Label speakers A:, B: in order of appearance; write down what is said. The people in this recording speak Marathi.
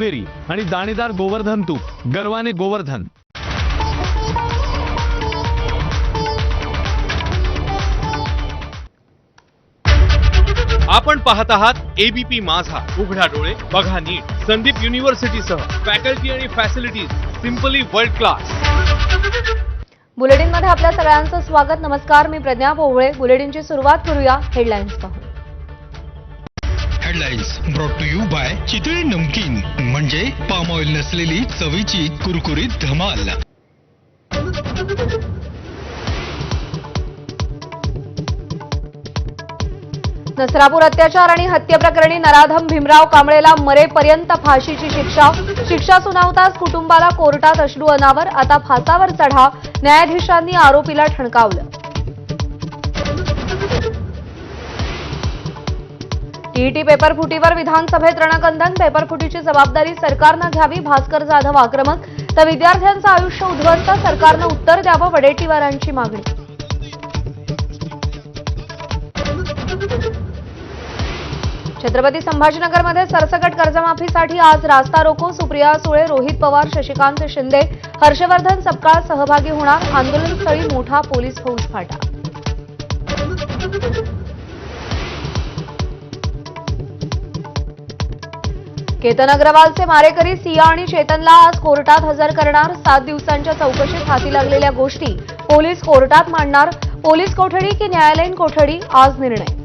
A: नेरी आणि दाणेदार गोवर्धन तूप गर्वाने गोवर्धन।
B: आपण पाहत आहात एबीपी माझा, उघडा डोळे बघा नीट। संदीप युनिव्हर्सिटीसह फॅकल्टी आणि facilities simply world class.
C: Bulletin मध्ये आपल्या सगळ्यांचं स्वागत। नमस्कार, मी प्रज्ञा पोवळे। बुलेटिनची सुरुवात करूया हेडलाईन्स पाहून।
D: Headlines brought to you by Chitale namkeen, म्हणजे पाम ऑइल नसलेली चवीची कुरकुरीत धमाल।
C: नसरापूर अत्याचार आणि हत्येप्रकरणी नराधम भीमराव कांबळेला मरेपर्यंत फाशीची शिक्षा सुनावताच कुटुंबाला कोर्टात अश्रू अनावर। आता फासावर चढा, न्यायाधीशांनी आरोपीला ठणकावलं। टीईटी पेपरफुटीवर विधानसभेत रणकंदन, पेपरफुटीची जबाबदारी सरकारनं घ्यावी, भास्कर जाधव आक्रमक। तर विद्यार्थ्यांचं आयुष्य उद्ध्वस्त, सरकारनं उत्तर द्यावं, वडेट्टीवारांची मागणी। छत्रपती संभाजीनगरमध्ये सरसकट कर्जमाफीसाठी आज रास्ता रोको। सुप्रिया सुळे, रोहित पवार, शशिकांत शिंदे, हर्षवर्धन सपकाळ सहभागी होणार। आंदोलनस्थळी मोठा पोलीस फौजफाटा। केतन अग्रवालचे मारेकरी सिया आणि चेतनला आज कोर्टात हजर करणार। 7 दिवसांच्या चौकशीत हाती लागलेल्या गोष्टी पोलीस कोर्टात मांडणार। पोलीस कोठडी की न्यायालयीन कोठडी, आज निर्णय।